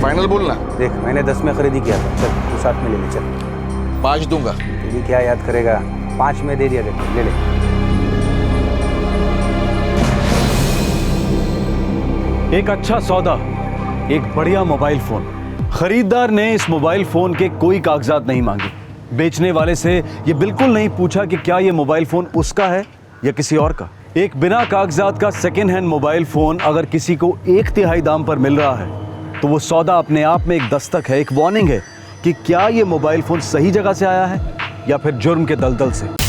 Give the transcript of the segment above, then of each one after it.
Final बोलना। देख मैंने 10 में खरीदी किया था, चल तू साथ में ले ले, चल। 5 दूंगा। तू भी क्या याद करेगा, 5 में दे दिया, देखो ले ले। एक अच्छा सौदा, एक बढ़िया मोबाइल फोन। खरीदार ने इस मोबाइल फोन के कोई कागजात नहीं मांगे। बेचने वाले से ये बिल्कुल नहीं पूछा कि क्या ये मोबाइल फोन उसका है या किसी और का। एक बिना कागजात का सेकेंड हैंड मोबाइल फोन अगर किसी को 1/3 दाम पर मिल रहा है तो वो सौदा अपने आप में एक दस्तक है, एक वार्निंग है कि क्या ये मोबाइल फोन सही जगह से आया है या फिर जुर्म के दलदल से।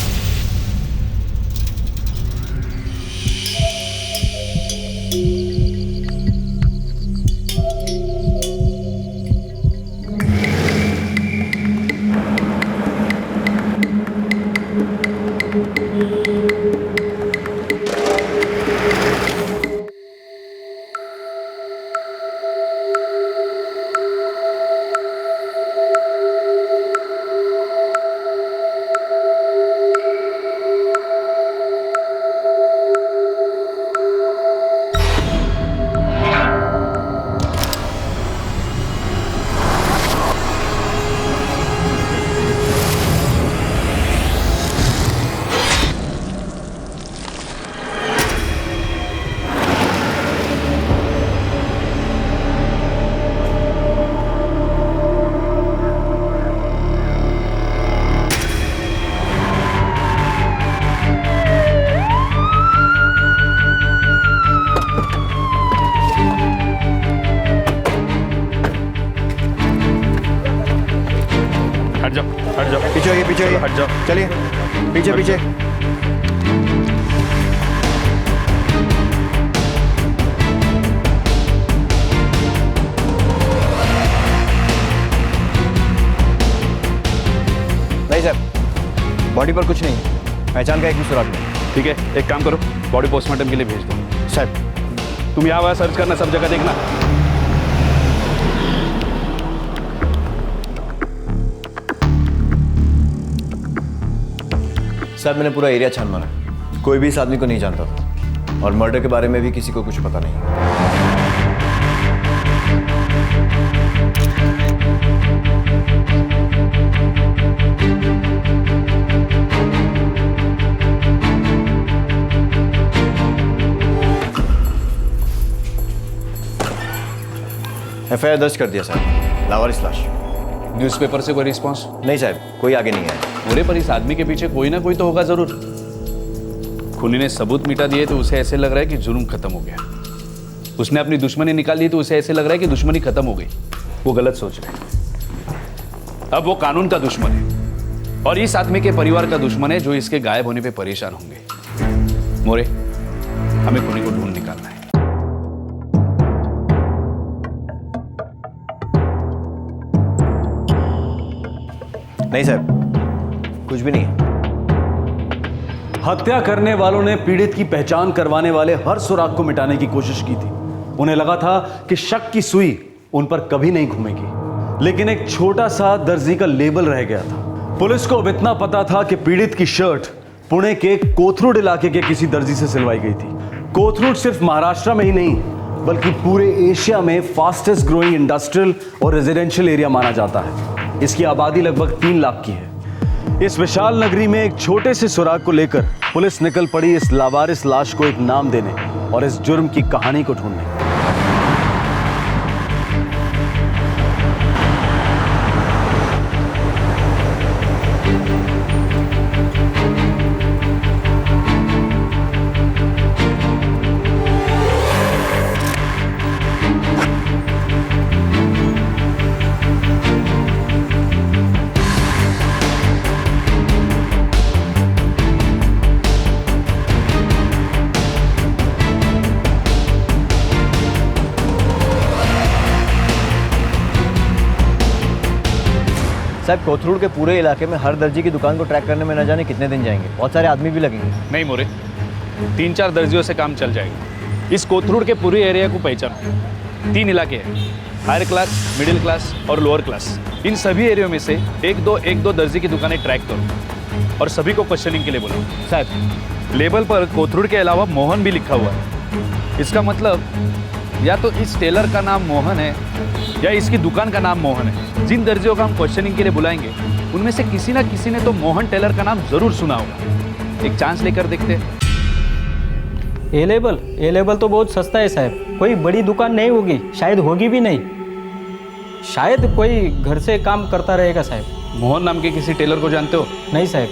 हट जाओ, पीछे होइए, पीछे होइए, हट जाओ, चलिए पीछे पीछे। नहीं सर, बॉडी पर कुछ नहीं, पहचान का एक भी सुराग नहीं। ठीक है, एक काम करो, बॉडी पोस्टमार्टम के लिए भेज दो। सर तुम यहाँ वहाँ सर्च करना, सब जगह देखना। सर मैंने पूरा एरिया छान मारा, कोई भी इस आदमी को नहीं जानता था और मर्डर के बारे में भी किसी को कुछ पता नहीं। एफआईआर दर्ज कर दिया साहब, लावारिस लाश। न्यूज़पेपर से कोई रिस्पॉन्स? नहीं साहब, कोई आगे नहीं आया। बोले पर इस आदमी के पीछे कोई ना कोई तो होगा जरूर। खूनी ने सबूत मिटा दिए तो उसे ऐसे लग रहा है कि जुर्म खत्म हो गया। उसने अपनी दुश्मनी निकाल दी तो उसे ऐसे लग रहा है कि दुश्मनी खत्म हो गई। वो गलत सोच रहे हैं। अब वो कानून का दुश्मन है और इस आदमी के परिवार का दुश्मन है जो इसके गायब होने पे परेशान होंगे। मोरे, हमें खूनी को ढूंढ निकालना है। नहीं साहब, कुछ भी नहीं है। हत्या करने वालों ने पीड़ित की पहचान करवाने वाले हर सुराग को मिटाने की कोशिश की थी। उन्हें लगा था कि शक की सुई उन पर कभी नहीं घूमेगी, लेकिन एक छोटा सा दर्जी का लेबल रह गया था। पुलिस को अब इतना पता था कि पीड़ित की शर्ट पुणे के कोथरूड इलाके के किसी दर्जी से सिलवाई गई थी। कोथरूड सिर्फ महाराष्ट्र में ही नहीं बल्कि पूरे एशिया में फास्टेस्ट ग्रोइंग इंडस्ट्रियल और रेजिडेंशियल एरिया माना जाता है। इसकी आबादी लगभग 3 लाख की है। इस विशाल नगरी में एक छोटे से सुराग को लेकर पुलिस निकल पड़ी इस लावारिस लाश को एक नाम देने और इस जुर्म की कहानी को ढूंढने। साहब कोथरूड के पूरे इलाके में हर दर्जी की दुकान को ट्रैक करने में न जाने कितने दिन जाएंगे, बहुत सारे आदमी भी लगेंगे। नहीं मोरे, 3-4 दर्जियों से काम चल जाएगा। इस कोथरूड के पूरे एरिया को पहचानो। 3 इलाके हैं, हायर क्लास, मिडिल क्लास और लोअर क्लास। इन सभी एरिया में से एक दो दर्जी की दुकानें ट्रैक करो और सभी को क्वेश्चनिंग के लिए बोलो। साहब लेबल पर कोथरूड के अलावा मोहन भी लिखा हुआ है। इसका मतलब या तो इस टेलर का नाम मोहन है या इसकी दुकान का नाम मोहन है। जिन दर्जियों का हम क्वेश्चनिंग के लिए बुलाएंगे उनमें से किसी ना किसी ने तो मोहन टेलर का नाम जरूर सुना होगा। एक चांस लेकर देखते हैं। ए लेबल तो बहुत सस्ता है साहब, कोई बड़ी दुकान नहीं होगी, शायद होगी भी नहीं, शायद कोई घर से काम करता रहेगा साहब। मोहन नाम के किसी टेलर को जानते हो? नहीं साहब।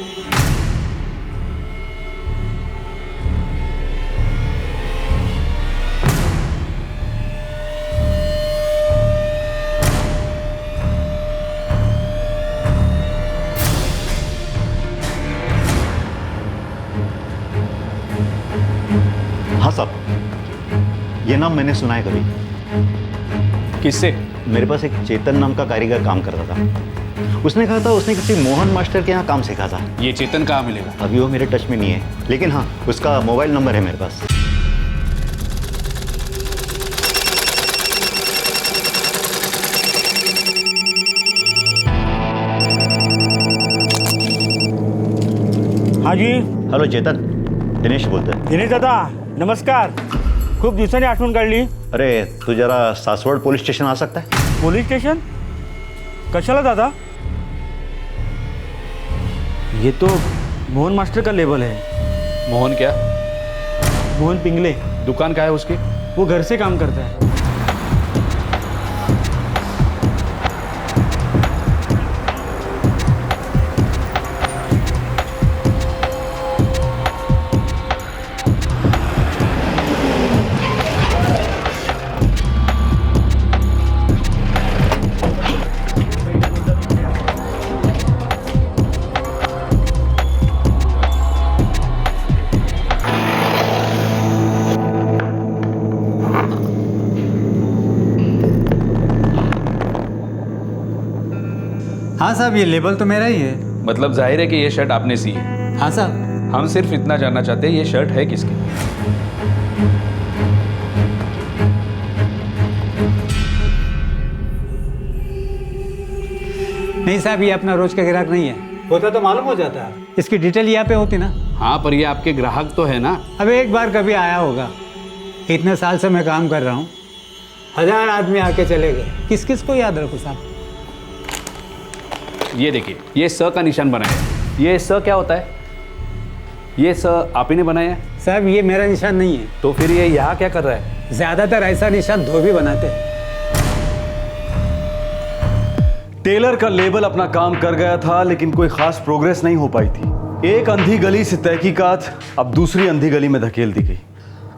हाँ साहब, ये नाम मैंने सुना है कभी। किससे? मेरे पास एक चेतन नाम का कारीगर काम करता था। उसने कहा था उसने किसी मोहन मास्टर के यहाँ काम सीखा था। ये चेतन कहाँ मिलेगा? अभी वो मेरे टच में नहीं है, लेकिन हाँ उसका मोबाइल नंबर है मेरे पास। हाँ जी. हॅलो चेतन, दिनेश बोलतोय. दिनेश दादा नमस्कार. खूप दिवसांनी आठवण काढली. अरे तू जरा सासवड पोलीस स्टेशन आ सकता है? पोलीस स्टेशन कशाला दादा? ये तो मोहन मास्टर का लेबल है. मोहन क्या? मोहन पिंगले. दुकान क्या है उसकी? वो घर से काम करता है. हाँ साहब, ये लेबल तो मेरा ही है। मतलब जाहिर है कि ये शर्ट आपने सी है। हाँ साहब। हम सिर्फ इतना जानना चाहते हैं ये शर्ट है किसकी? नहीं साहब, ये अपना रोज का ग्राहक नहीं है। होता तो मालूम हो जाता है, इसकी डिटेल यहाँ पे होती ना। हाँ पर ये आपके ग्राहक तो है ना? अब एक बार कभी आया होगा, इतने साल से मैं काम कर रहा हूँ, 1000 आदमी आके चले गए, किस किस को याद रखूँ साहब? ये देखिए, ये स का निशान बनाया है। ये स क्या होता है? ये स आप ही ने बनाया है? साहब ये मेरा निशान नहीं है। तो फिर ये यहाँ क्या कर रहा है? ज्यादातर ऐसा निशान धोबी बनाते हैं। टेलर का लेबल अपना काम कर गया था, लेकिन कोई खास प्रोग्रेस नहीं हो पाई थी। एक अंधी गली से तहकीकात अब दूसरी अंधी गली में धकेल दी गई।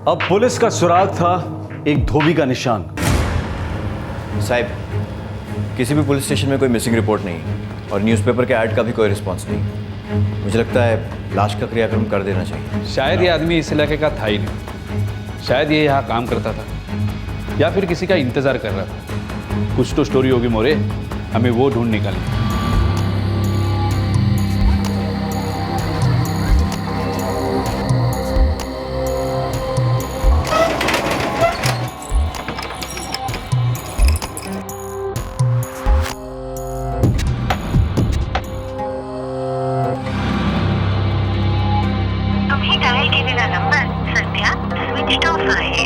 अब पुलिस का सुराग था एक धोबी का निशान। साहब, किसी भी पुलिस स्टेशन में कोई मिसिंग रिपोर्ट नहीं और न्यूज़पेपर के ऐड का भी कोई रिस्पांस नहीं। मुझे लगता है लाश का क्रियाक्रम कर देना चाहिए। शायद ये आदमी इस इलाके का था ही नहीं। शायद ये यहाँ काम करता था या फिर किसी का इंतजार कर रहा था। कुछ तो स्टोरी होगी मोरे, हमें वो ढूंढ निकालनी। तुम्ही डायल केलेला नंबर सध्या स्विच ऑफ आहे.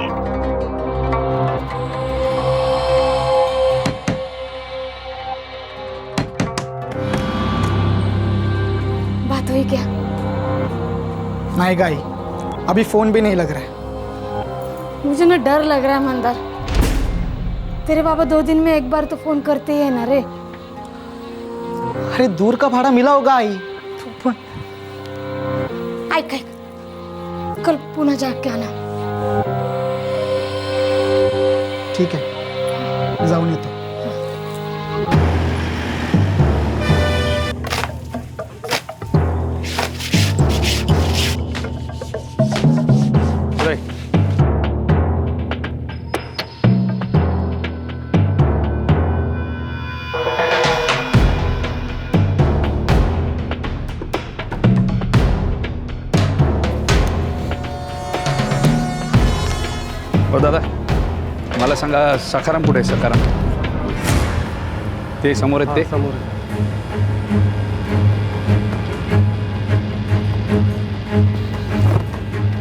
बात हुई क्या? नहीं गाई, अभी फोन भी नहीं लग रहा है। मुझे ना डर लग रहा है मंदार। तेरे बाबा 2 दिन में एक बार तो फोन करते ही है ना रे। अरे दूर का भाड़ा मिला होगा आई। ऐक ऐक, कल पुन्हा जाके आना. ठीक आहे, जाऊन येतो. हो दादा, मला सांगा सखाराम कुठे आहे? सखाराम ते समोर आहेत ते?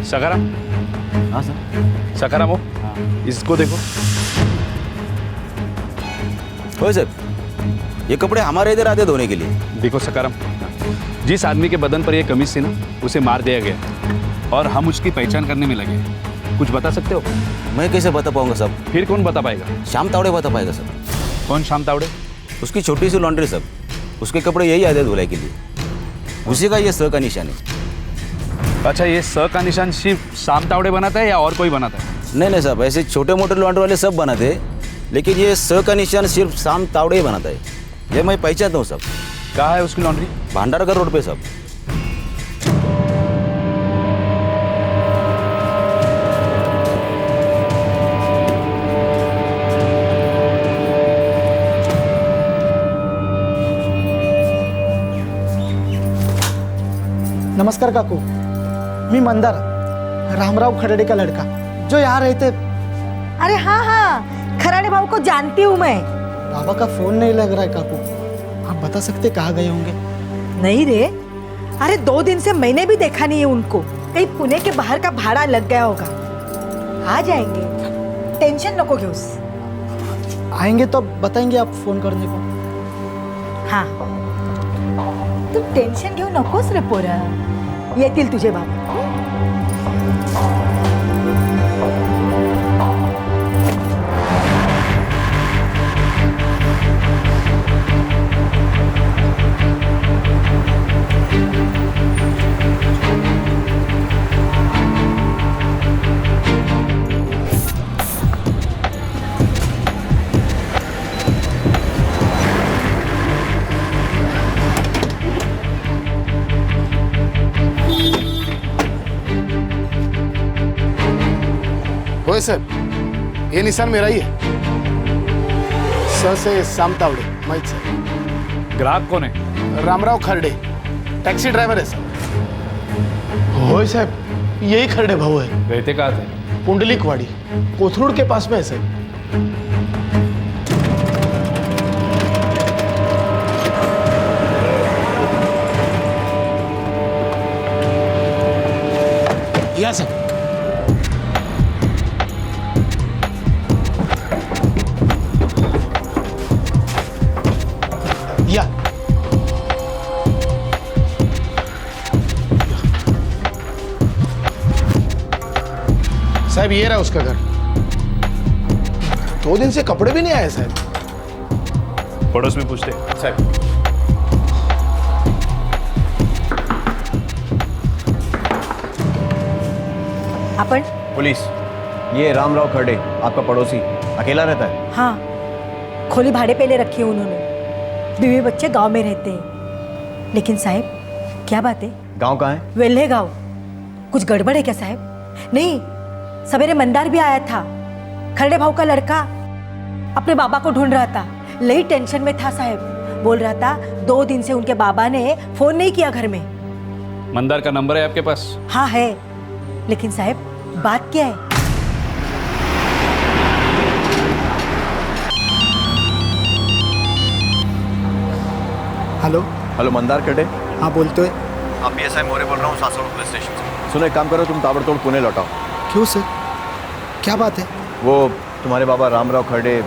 सखाराम? हाँ सर. सखाराम हो? इसको देखो। हो सर, ये कपड़े हमारे इधर आते धोने के लिए। देखो सकारम, जिस आदमी के बदन पर यह कमीज थी ना, उसे मार दिया गया और हम उसकी पहचान करने में लगे। कुछ बता सकते हो? मैं कैसे बता पाऊंगा सब? फिर कौन बता पाएगा? श्याम तावड़े बता पाएगा सब। कौन श्याम तावड़े? उसकी छोटी सी लॉन्ड्री सब, उसके कपड़े यही आते धुलाई के लिए। उसी का ये स का निशान है। अच्छा, ये स का निशान सिर्फ श्याम तावड़े बनाता है या और कोई बनाता है? नहीं साहब, ऐसे छोटे मोटे लॉन्ड्री वाले सब बनाते हैं, लेकिन ये स का निशान सिर्फ श्याम तावड़े ही बनाता है। ये मैं पहचानता हूँ सब। कहाँ है उसकी लॉन्ड्री? भांडारगर रोड पे सब। नमस्कार काकू, मी मंदार, रामराव खरड़े का लड़का जो यहाँ रहते। अरे हाँ हाँ, खराड़े भाऊ को जानती हूँ मैं। बाबा का फोन नहीं लग रहा है काकू, आप बता सकते कहाँ गए होंगे? नहीं रे, अरे 2 दिन से मैंने भी देखा नहीं है उनको। कहीं पुणे के बाहर का भाड़ा लग गया होगा। आ जाएंगे, टेंशन नको घेऊस। आएंगे तो बताएंगे आप फोन करने को। हाँ, तू टेंशन घेऊ नकोस रे पोरा, येतील तुझे बाबा। होय सर, ये निशान मेरा ही है। स से श्याम तावड़े, माहित सर। ग्राहक कौन है? रामराव खरडे, टैक्सी ड्राइवर है सर। होय साहब, यही खरडे भाऊ है। रहते कहाँ थे? पुंडलिकवाड़ी, कोथरूड के पास में है सर। या सर। या साहब, ये रहा उसका घर। 2 दिन से कपड़े भी नहीं आए साहब। पड़ोस में पूछते साहब। अपन? पुलिस, ये रामराव खरडे आपका पड़ोसी अकेला रहता है? हाँ, खोली भाड़े पे ले रखी है उन्होंने। बीवी बच्चे गांव में रहते हैं। लेकिन साहब, क्या बात है? गांव कहाँ है? वेल्हे गांव। कुछ गड़बड़ है क्या साहब? नहीं, सवेरे मंदार भी आया था। खरडे भाऊ का लड़का अपने बाबा को ढूंढ रहा था। लई टेंशन में था साहब। बोल रहा था 2 दिन से उनके बाबा ने फोन नहीं किया घर में। मंदार का नंबर है आपके पास? हाँ है, लेकिन साहब बात क्या है? हेलो। हेलो, मंदार खरडे? हाँ बोलते हैं। आप PSI मोरे बोल रहा हूँ, सासवड़ पुलिस स्टेशन से। सुनो, एक काम करो, तुम ताबड़तोड़ पुणे लौटाओ। क्यों सर, क्या बात है? वो तुम्हारे बाबा रामराव खरडे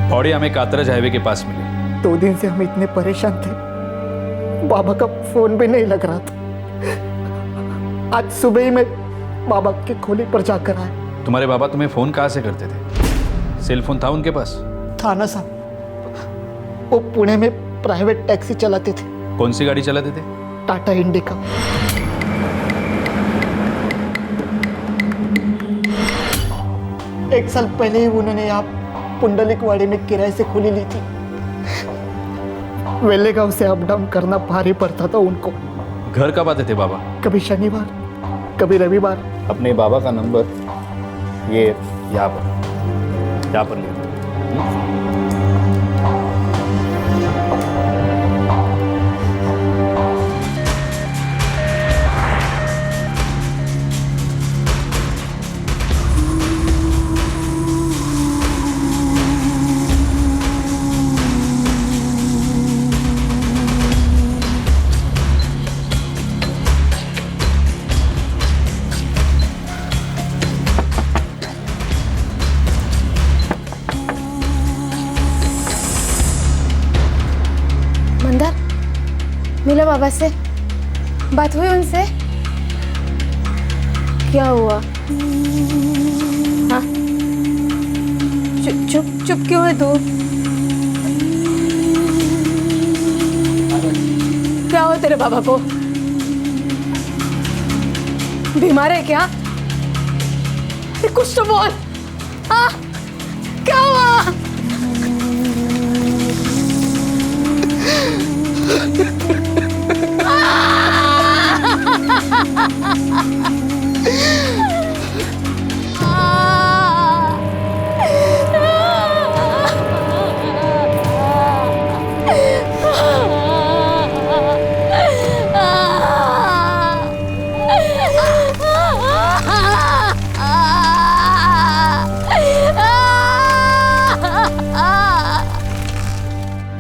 बॉडी हमें कातरज हाईवे के पास मिली। 2 दिन से हम इतने परेशान थे, बाबा का फोन भी नहीं लग रहा था। आज सुबह ही मैं बाबा के खोली पर जाकर आया। तुम्हारे बाबा तुम्हें फोन कहाँ से करते थे? सेल फोन था उनके पास? था ना साहब, वो पुणे में प्राइवेट टैक्सी चलाते थे। कौन सी गाड़ी चलाते थे? टाटा इंडिका। एक साल पहले ही उन्होंने यहाँ पुंडलिकवाड़ी में किराए से खोली ली थी। वेले गांव से अप डाउन करना भारी पड़ता था उनको। घर कब आते थे बाबा? कभी शनिवार, कभी रविवार। अपने बाबा का नंबर ये यहाँ पर ले। मिला बाबा से? बात हुई उनसे? क्या हुआ? हाँ? चुप चुप क्यों है तू? क्या हो तेरे बाबा को? बीमार है क्या? कुछ तो बोल। हाँ? क्या हुआ?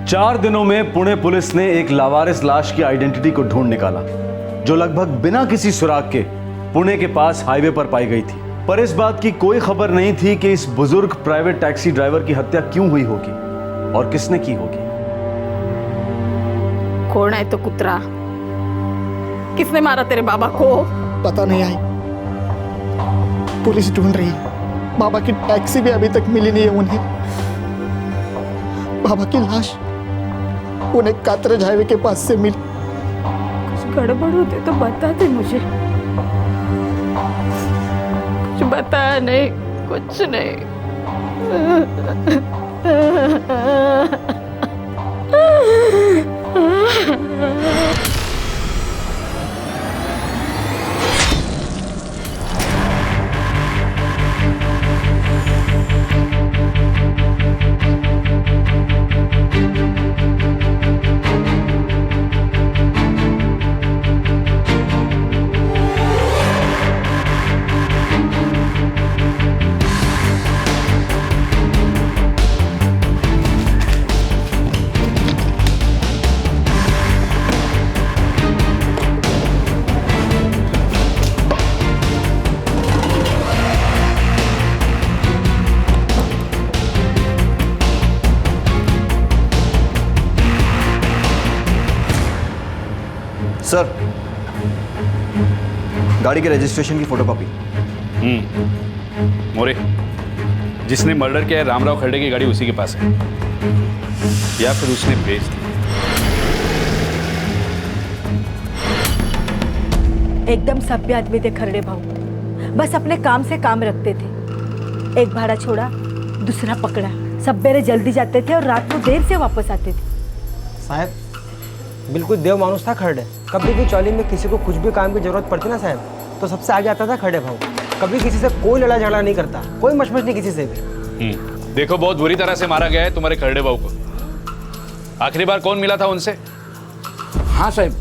चार दिनों में पुणे पुलिस ने एक लावारिस लाश की आइडेंटिटी को ढूंढ निकाला, जो लगभग बिना किसी सुराग के पुणे के पास हाईवे पर पाई गई थी। पर इस बात की कोई खबर नहीं थी कि इस बुजुर्ग प्राइवेट टैक्सी ड्राइवर की हत्या क्यों हुई होगी और किसने की होगी। कौन है तो कुतरा? किसने मारा तेरे बाबा को? पता नहीं आई, पुलिस ढूंढ रही है। बाबा की टैक्सी भी अभी तक मिली नहीं है उन्हें। बाबा की लाश उन्हें कातरज हाईवे के पास से मिली। कुछ गड़बड़ होते तो बताते मुझे। कुछ बताया नहीं, कुछ नहीं। सर, गाड़ी के रजिस्ट्रेशन की फोटोकॉपी। मोरे, जिसने मर्डर किया है रामराव खरडे की गाड़ी उसी के पास है, या फिर उसने भेज दी। एकदम सभ्य आदमी थे खरडे भाऊ, बस अपने काम से काम रखते थे। एक भाड़ा छोड़ा, दूसरा पकड़ा। सवेरे जल्दी जाते थे और रात को देर से वापस आते थे। साहब, बिल्कुल देव मानुस था खरडे। कभी भी चौली में किसी को कुछ भी काम की जरूरत पड़ती ना साहब, तो सबसे आगे आता था खरडे भाऊ। कभी किसी से कोई लड़ाई झगड़ा नहीं करता, कोई मशमश नहीं किसी से भी। देखो, बहुत बुरी तरह से मारा गया है तुम्हारे खरडे भाऊ को। आखिरी बार कौन मिला था उनसे? हाँ साहब,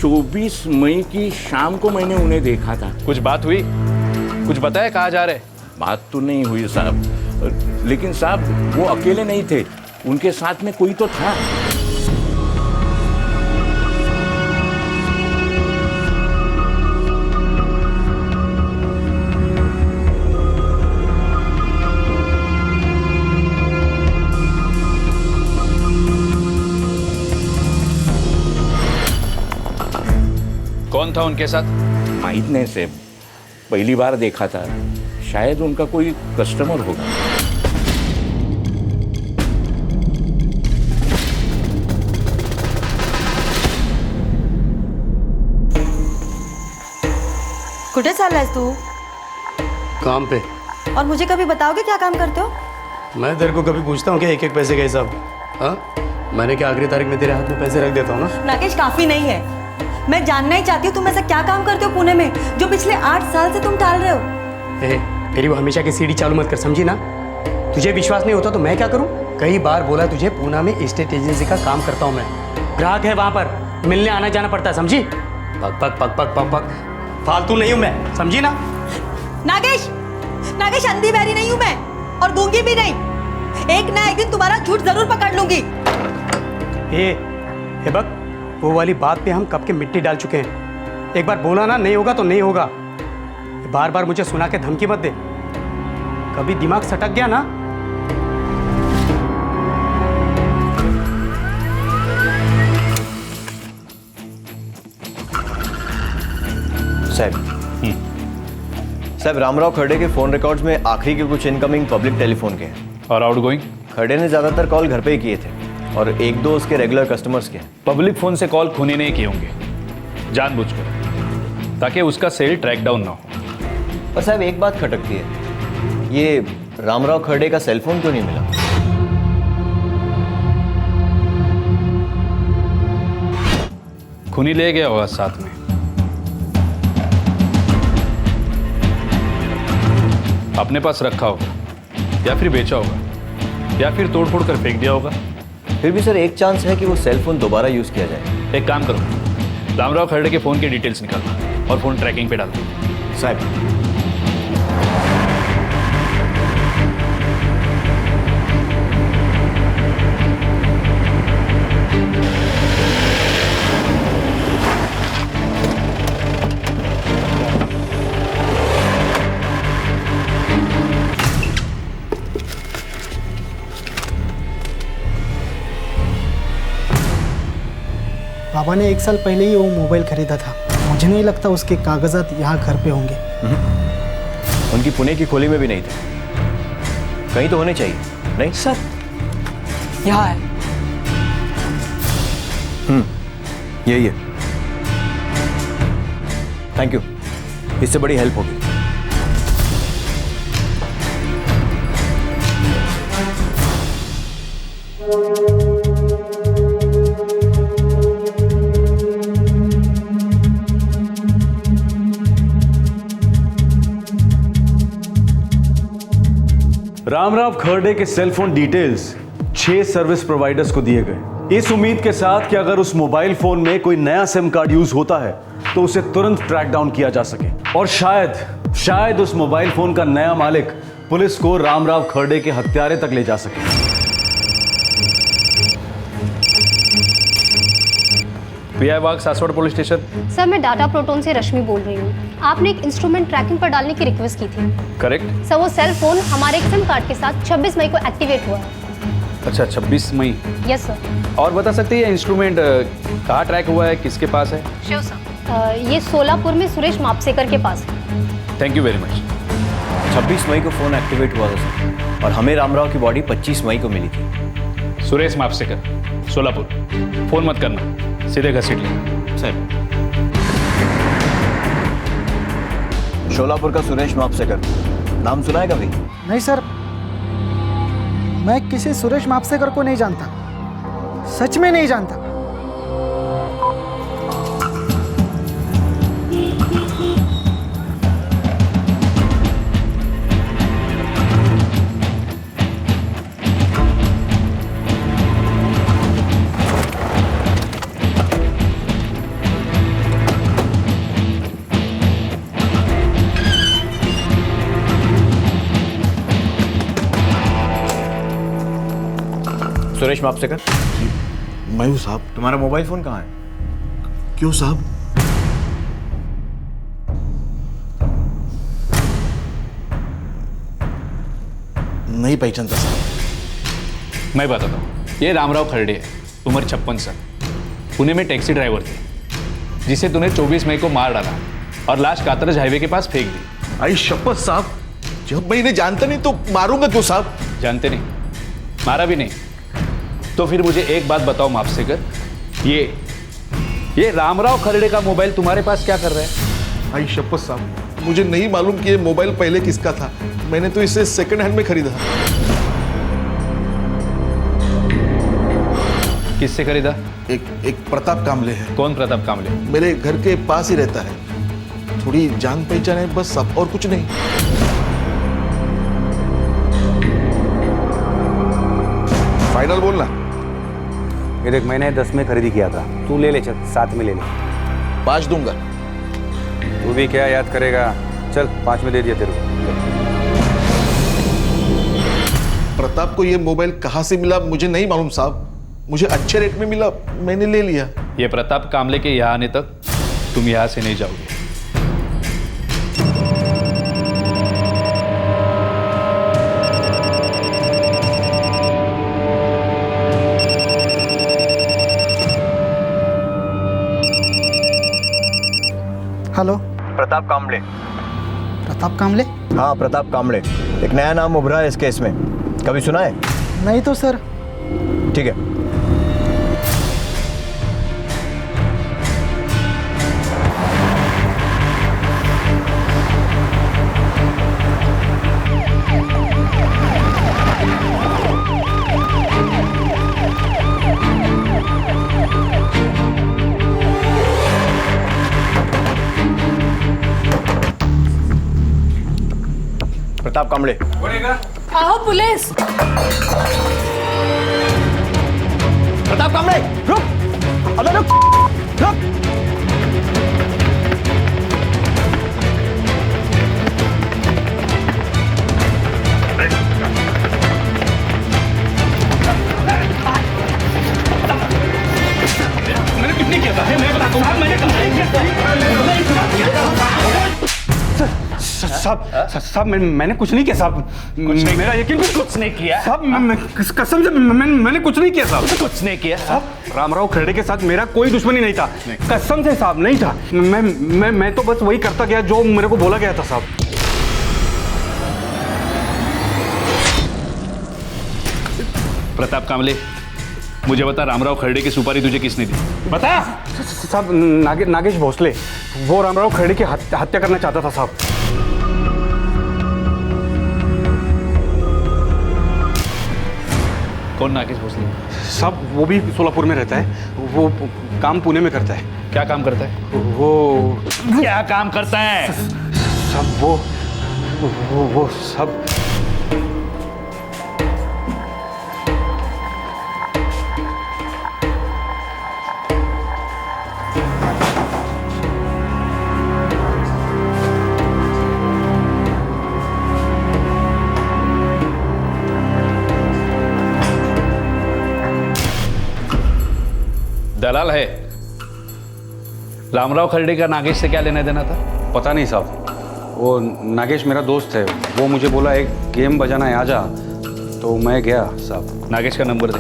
24 मई की शाम को मैंने उन्हें देखा था। कुछ बात हुई? कुछ बताया कहाँ जा रहे? बात तो नहीं हुई साहब, लेकिन साहब वो अकेले नहीं थे, उनके साथ में कोई तो था। कौन था उनके साथ? माहित नहीं साहब, पहली बार देखा था। शायद उनका कोई कस्टमर होगा। कुठे चाललायस तू? काम पे। और मुझे कभी बताओगे क्या काम करते हो? मैं तेरे को कभी पूछता हूँ क्या एक एक पैसे का हिसाब? हाँ, मैंने क्या आखिरी तारीख में तेरे हाथ में पैसे रख देता हूँ ना? नागेश, काफी नहीं है। मैं जानना ही चाहती हूँ तुम ऐसा क्या काम करते हो पुणे में जो पिछले 8 साल से तुम टाल रहे हो। तेरी वो हमेशा की सीढ़ी चालू मत कर, समझी ना? तुझे विश्वास नहीं होता तो मैं क्या करूँ? कई बार बोला तुझे, पूना में एस्टेट एजेंसी का काम करता हूँ मैं। ग्राहक है वहाँ पर, मिलने आना जाना पड़ता है, समझी? पक पक पक पक पक पक, फालतू नहीं हूँ मैं, समझी ना? नागेश, नागेश, अंधी बहरी नहीं हूँ मैं और गूंगी भी नहीं। एक ना एक दिन तुम्हारा झूठ जरूर पकड़ लूंगी। हे बक, वो वाली बात पे हम कब के मिट्टी डाल चुके हैं। एक बार बोला ना, नहीं होगा तो नहीं होगा। बार बार मुझे सुना के धमकी मत दे, कभी दिमाग सटक गया ना। साहब रामराव खर्डे के फ़ोन रिकॉर्ड्स में आखिरी के कुछ इनकमिंग पब्लिक टेलीफोन के हैं। और आउटगोइंग? खर्डे ने ज़्यादातर कॉल घर पे ही किए थे और एक दो उसके रेगुलर कस्टमर्स के हैं। पब्लिक फ़ोन से कॉल खूनी नहीं किए होंगे जानबूझकर, ताकि उसका सेल ट्रैक डाउन ना हो। पर साहब एक बात खटकती है, ये रामराव खर्डे का सेलफोन क्यों नहीं मिला? खूनी ले गया होगा साथ में। अपने पास रखा होगा या फिर बेचा होगा या फिर तोड़ फोड़ कर फेंक दिया होगा। फिर भी सर एक चांस है कि वो सेलफोन दोबारा यूज़ किया जाए। एक काम करो, रामराव खर्डे के फ़ोन की डिटेल्स निकालो और फ़ोन ट्रैकिंग पे डाल दो। साहब बाबा ने 1 साल पहले ही वो मोबाइल खरीदा था। मुझे नहीं लगता उसके कागजात यहाँ घर पे होंगे। उनकी पुणे की खोली में भी नहीं थे। कहीं तो होने चाहिए, नहीं? सर यहाँ है। यही है। थैंक यू, इससे बड़ी हेल्प होगी। रामराव खर्डे के सेलफोन डिटेल्स 6 सर्विस प्रोवाइडर्स को दिए गए, इस उम्मीद के साथ कि अगर उस मोबाइल फोन में कोई नया सिम कार्ड यूज होता है तो उसे तुरंत ट्रैक डाउन किया जा सके और शायद उस मोबाइल फोन का नया मालिक पुलिस को रामराव खर्डे के हत्यारे तक ले जा सके। पीआई बाग सासवड़ पुलिस स्टेशन। सर मैं डाटा प्रोटोन से रश्मि बोल रही हूँ। आपने एक इंस्ट्रूमेंट ट्रैकिंग पर डालने की रिक्वेस्ट की थी। करेक्ट। सर वो सेल फोन हमारे एक सिम कार्ड के साथ 26 मई को एक्टिवेट हुआ है। अच्छा 26 मई। Yes sir. और बता सकते हैं ये इंस्ट्रूमेंट कहाँ ट्रैक हुआ है, किसके पास है? Sure sir. ये सोलापुर में सुरेश मापसेकर के पास है। Thank you very much. 26 मई को फ़ोन एक्टिवेट हुआ था सर और हमें रामराव की बॉडी 25 मई को मिली थी। सुरेश मापसेकर, सोलापुर। फ़ोन मत करना, सीधे घसीट लेना। सर शोलापुर का सुरेश मापसेकर नाम सुना है कभी? नहीं सर, मैं किसी सुरेश मापसेकर को नहीं जानता, सच में नहीं जानता। सुरेश मापसेकर? मैं हूँ साहब। तुम्हारा मोबाइल फोन कहाँ है? क्यों साहब? नहीं पहचानता साहब। मैं बताता हूँ, ये रामराव खर्डे है, उम्र 56 साल, पुणे में टैक्सी ड्राइवर थे, जिसे तूने 24 मई को मार डाला और लाश कातरज हाईवे के पास फेंक दी। आई शपथ साहब, जब मैं इन्हें जानता नहीं तो मारूंगा क्यों साहब? जानते नहीं, मारा भी नहीं, तो फिर मुझे एक बात बताओ मापसेकर, ये रामराव खर्डे का मोबाइल तुम्हारे पास क्या कर रहा है? आई शपथ साहब, मुझे नहीं मालूम कि ये मोबाइल पहले किसका था। मैंने तो इसे सेकंड हैंड में खरीदा। किससे खरीदा? एक प्रताप कामले है। कौन प्रताप कामले? मेरे घर के पास ही रहता है, थोड़ी जान पहचान है बस, सब और कुछ नहीं। फाइनल बोलना। ये देख, मैंने 10 में खरीदी किया था, तू ले ले, चल 7 में ले ले। 5 दूंगा। तू भी क्या याद करेगा, चल 5 में दे दिया तेरे को। प्रताप को ये मोबाइल कहाँ से मिला मुझे नहीं मालूम साहब, मुझे अच्छे रेट में मिला, मैंने ले लिया। ये प्रताप कामले के यहाँ आने तक तुम यहाँ से नहीं जाओगे। हेलो, प्रताप कामले। प्रताप कामले? हाँ, प्रताप कामड़े। एक नया नाम उभरा है इस केस में, कभी सुना है? नहीं तो सर। ठीक है। प्रताप कामड़े। आओ पुलिस। प्रताप कामड़े, रुक! अबे रुक! रुक! मैंने कुछ नहीं किया था, मैं बताता हूँ, मैंने साहब मैंने कुछ नहीं किया साहब। मेरा यकीन कुछ नहीं किया साहब। कसम से मैंने कुछ नहीं किया साहब। कुछ नहीं किया साहब। रामराव खरड़े के साथ मेरा कोई दुश्मनी नहीं था। कसम से साहब नहीं था। मैं तो बस वही करता गया जो मेरे को बोला गया था साहब। प्रताप कामले, मुझे बता, रामराव खरड़े की सुपारी तुझे किसने दी? बता। साहब नागेश भोसले, वो रामराव खरड़े की हत्या करना चाहता था साहब। कौन नागेश भोसले? साहब वो भी सोलापुर में रहता है, वो काम पुणे में करता है। क्या काम करता है? वो क्या काम करता है? सब वो सब दलाल है। रामराव खरड़े का नागेश से क्या लेना देना था? पता नहीं साहब, वो नागेश मेरा दोस्त है, वो मुझे बोला एक गेम बजाना है, आजा, तो मैं गया साहब। नागेश का नंबर दे।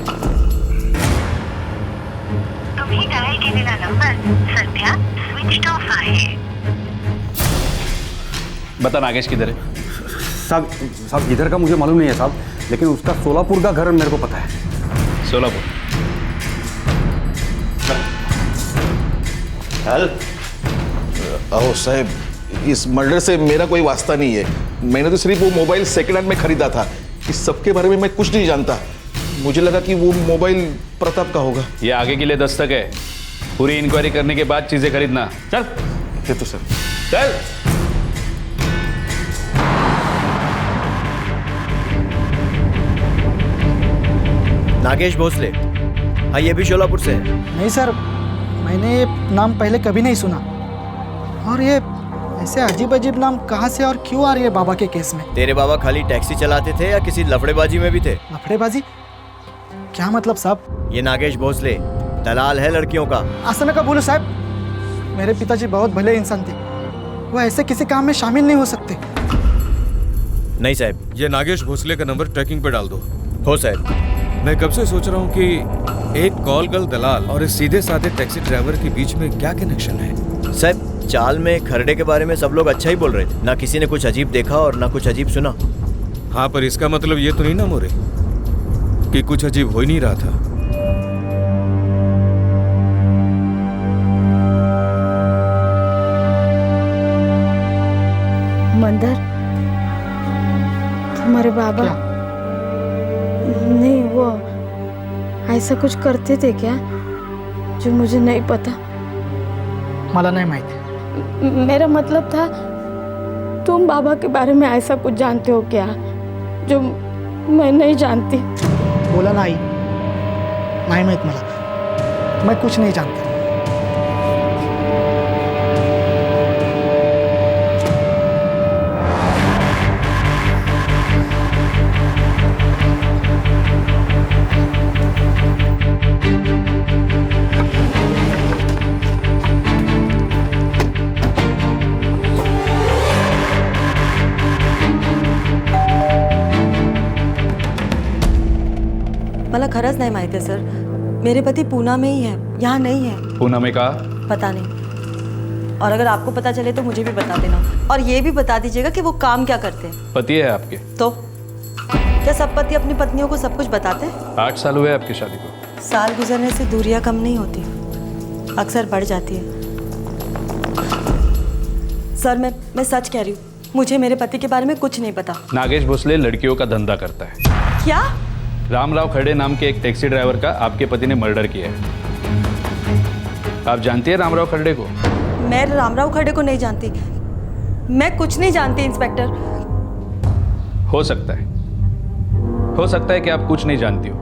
तुम्ही डायल केलेला नंबर सध्या स्विच ऑफ आहे। बता नागेश किधर है? साहब इधर का मुझे मालूम नहीं है साहब, लेकिन उसका सोलापुर का घर मेरे को पता है। सोलापुर? अहो साहब, इस मर्डर से मेरा कोई वास्ता नहीं है। मैंने तो सिर्फ वो मोबाइल सेकंड हैंड में खरीदा था। इस सब के बारे में मैं कुछ नहीं जानता। मुझे लगा कि वो मोबाइल प्रताप का होगा। ये आगे के लिए दस्तक है, पूरी इंक्वायरी करने के बाद चीजें खरीदना। चल। ये तो सर। चल। नागेश भोसले, हाँ ये भी शोलापुर से है। नहीं सर, मैंने ये नाम पहले कभी नहीं सुना। और ये ऐसे अजीब अजीब नाम कहाँ से और क्यों आ रही है बाबा के केस में? तेरे बाबा खाली टैक्सी चलाते थे या किसी लफड़ेबाजी में भी थे? लफड़ेबाजी? क्या मतलब साहब? ये नागेश भोसले दलाल है लड़कियों का। ऐसा मैं कब बोलूं साहब? मेरे पिताजी बहुत भले इंसान थे, वो ऐसे किसी काम में शामिल नहीं हो सकते। नहीं साहब। ये नागेश भोसले का नंबर ट्रैकिंग पे डाल दो। हो साहब। मैं कब से सोच रहा हूँ कि एक कॉल गर्ल दलाल और इस सीधे साधे टैक्सी ड्राइवर के बीच में क्या कनेक्शन है। साहब चाल में खरड़े के बारे में सब लोग अच्छा ही बोल रहे थे, ना किसी ने कुछ अजीब देखा और ना कुछ अजीब सुना। हाँ, पर इसका मतलब ये तो नहीं ना मोरे कि कुछ अजीब हो ही नहीं रहा था। मंदर, तुम्हारे बाबा नहीं वो ऐसा कुछ करते थे क्या जो मुझे नहीं पता? मला नहीं माहिती। मेरा मतलब था तुम बाबा के बारे में ऐसा कुछ जानते हो क्या जो मैं नहीं जानती? बोला नाही, नाही माहित मला, मैं कुछ नहीं जानता। मला खरंच नाही माहिती आहे सर, मेरे पति पूना में ही है, यहाँ नहीं है। पूना में कहा? पता नहीं। और अगर आपको पता चले तो मुझे भी बता देना, और ये भी बता दीजिएगा कि वो काम क्या करते हैं। पति है आपके? तो क्या सब पति अपनी पत्नियों को सब कुछ बताते हैं? 8 साल हुए आपकी शादी को। साल गुजरने से दूरियां कम नहीं होती, अक्सर बढ़ जाती है। सर मैं सच कह रही हूँ, मुझे मेरे पति के बारे में कुछ नहीं पता। नागेश भोसले लड़कियों का धंधा करता है। क्या? रामराव खड़े नाम के एक टैक्सी ड्राइवर का आपके पति ने मर्डर किया है। आप जानती है रामराव खड़े को? मैं रामराव खड़े को नहीं जानती, मैं कुछ नहीं जानती इंस्पेक्टर। हो सकता है कि आप कुछ नहीं जानती हो,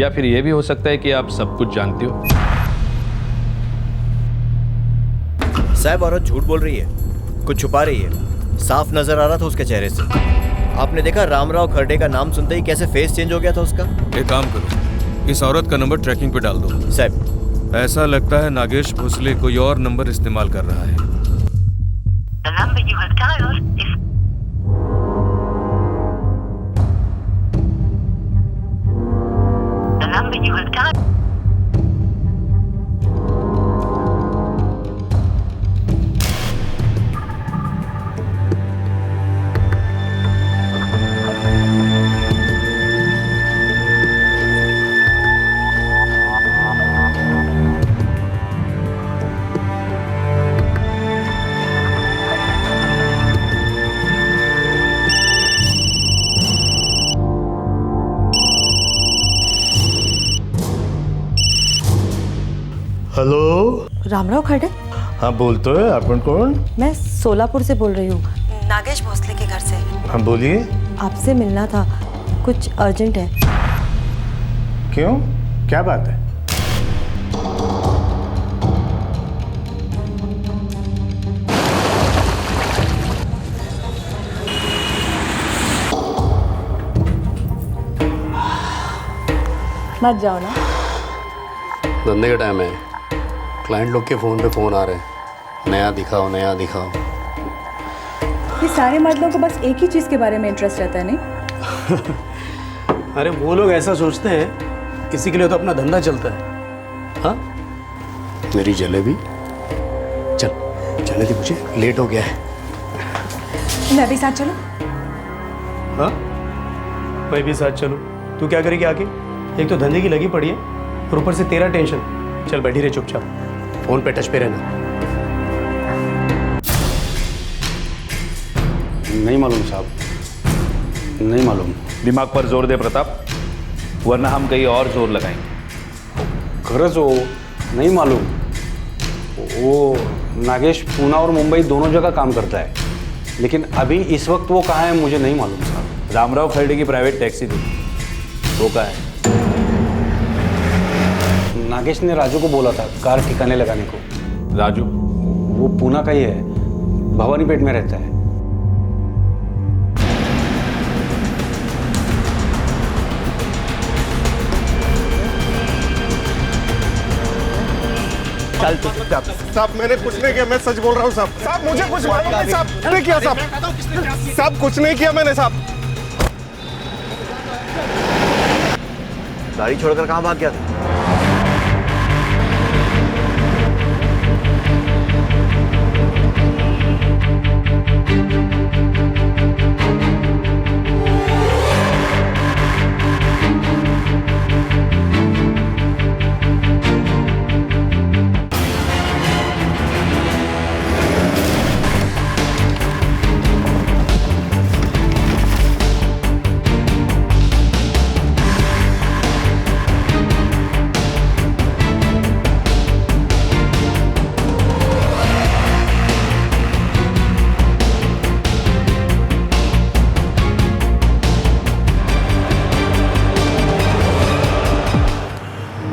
या फिर यह भी हो सकता है कि आप सब कुछ जानती हो। साहब औरत झूठ बोल रही है, कुछ छुपा रही है, साफ नजर आ रहा था उसके चेहरे से। आपने देखा रामराव खरडे का नाम सुनते ही कैसे फेस चेंज हो गया था उसका। एक काम करो, इस औरत का नंबर ट्रैकिंग पे डाल दो। साहब ऐसा लगता है नागेश भोसले कोई और नंबर इस्तेमाल कर रहा है। हेलो, रामराव खड़े? हाँ बोलते हैं, आप कौन? मैं सोलापुर से बोल रही हूँ, नागेश भोसले के घर से। हाँ बोलिए। आपसे मिलना था, कुछ अर्जेंट है। क्यों, क्या बात है? मत जाओ ना। धंधे का टाइम है, क्लाइंट लोग के फ़ोन पे फ़ोन आ रहे हैं, नया दिखाओ नया दिखाओ। ये सारे मर्दों को बस एक ही चीज़ के बारे में इंटरेस्ट रहता है, नहीं? अरे वो लोग ऐसा सोचते हैं, इसी के लिए तो अपना धंधा चलता है। हाँ मेरी जलेबी, चल चलने दे मुझे, लेट हो गया है। मैं भी साथ चलूं? हाँ मैं भी साथ चलूं? तू क्या करेगी आके? एक तो धंधे की लगी पड़ी है और ऊपर से तेरा टेंशन। चल बैठी रहे चुपचाप, फोन पे टच पे रहना। नहीं मालूम साहब, नहीं मालूम। दिमाग पर जोर दे प्रताप, वरना हम कहीं और जोर लगाएंगे। खरंच हो, नहीं मालूम। वो नागेश पूना और मुंबई दोनों जगह काम करता है, लेकिन अभी इस वक्त वो कहाँ है मुझे नहीं मालूम साहब। रामराव खरडे की प्राइवेट टैक्सी थी, वो कहाँ है? नागेश ने राजू को बोला था कार ठिकाने लगाने को। राजू? वो पूना का ही है, भवानीपेट में रहता है। चल साहब, मैंने कुछ नहीं किया, मैं सच बोल रहा हूँ साहब। साहब मुझे कुछ मालूम नहीं साहब, नहीं किया साहब। साहब कुछ नहीं किया मैंने साहब। गाड़ी छोड़कर कहाँ भाग गया था?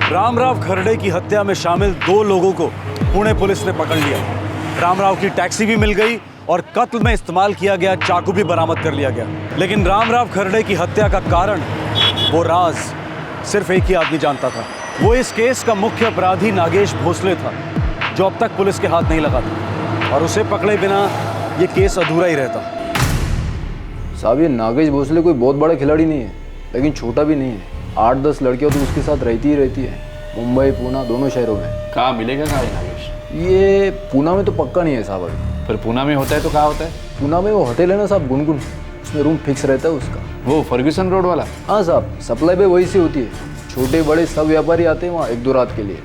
रामराव खरडे की हत्या में शामिल 2 लोगों को पुणे पुलिस ने पकड़ लिया। रामराव की टैक्सी भी मिल गई और कत्ल में इस्तेमाल किया गया चाकू भी बरामद कर लिया गया। लेकिन रामराव खरडे की हत्या का कारण, वो राज सिर्फ एक ही आदमी जानता था। वो इस केस का मुख्य अपराधी नागेश भोसले था, जो अब तक पुलिस के हाथ नहीं लगा था, और उसे पकड़े बिना ये केस अधूरा ही रहता। साहब ये नागेश भोसले कोई बहुत बड़ा खिलाड़ी नहीं है, लेकिन छोटा भी नहीं है। 8-10 लड़कियां तो उसके साथ रहती ही रहती है, मुंबई पूना दोनों शहरों में। कहाँ मिलेगा कहाँ नागेश? ये पूना में तो पक्का नहीं है साहब अभी। फिर पूना में होता है तो कहाँ होता है? पूना में वो होटल है ना साहब, गुनगुन, उसमें रूम फिक्स रहता है उसका। वो फर्ग्यूसन रोड वाला? हाँ साहब, सप्लाई भी वही से होती है। छोटे बड़े सब व्यापारी आते हैं वहाँ 1-2 रात के लिए।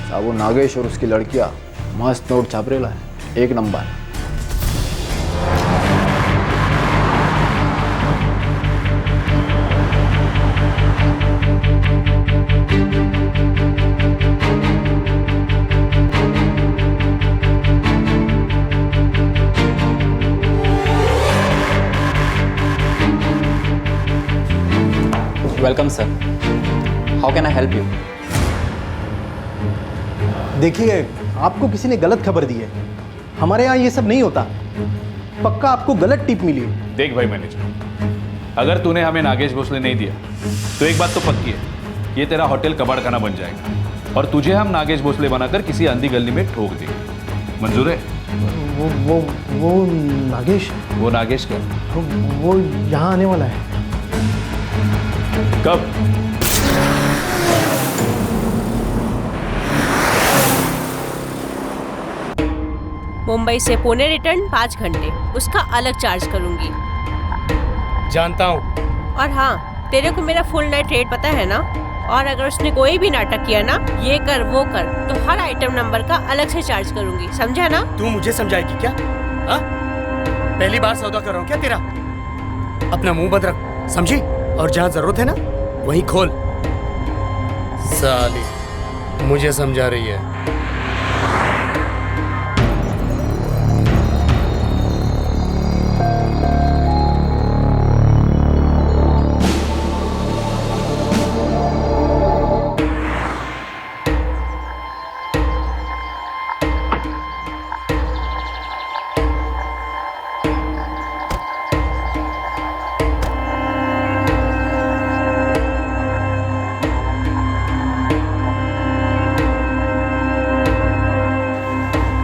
साहब वो नागेश और उसकी लड़कियाँ मस्त नोट छाप रेला है, 1 number. Welcome sir, how can I help you? देखिए, आपको किसी ने गलत खबर दी है। हमारे यहाँ ये सब नहीं होता। पक्का आपको गलत टिप मिली है। देख भाई मैनेजर, अगर तूने हमें नागेश भोसले नहीं दिया तो एक बात तो पक्की है, ये तेरा होटल कबाड़ खाना बन जाएगा और तुझे हम नागेश भोसले बनाकर किसी अंधी गली में ठोक देंगे। मंजूर है? वो नागेश? वो नागेश क्या? वो यहाँ आने वाला है। कब? मुंबई से पुणे रिटर्न 5 घंटे, उसका अलग चार्ज करूंगी। जानता हूँ। और हाँ, तेरे को मेरा फुल नाइट रेट पता है ना? और अगर उसने कोई भी नाटक किया ना, ये कर वो कर, तो हर आइटम नंबर का अलग से चार्ज करूंगी, समझा ना? तू मुझे समझाएगी क्या? हाँ? पहली बार सौदा कर रहा हूँ क्या तेरा? अपना मुंह बंद रख, समझी? और जहाँ जरूरत है ना, वहीं खोल। साली मुझे समझा रही है।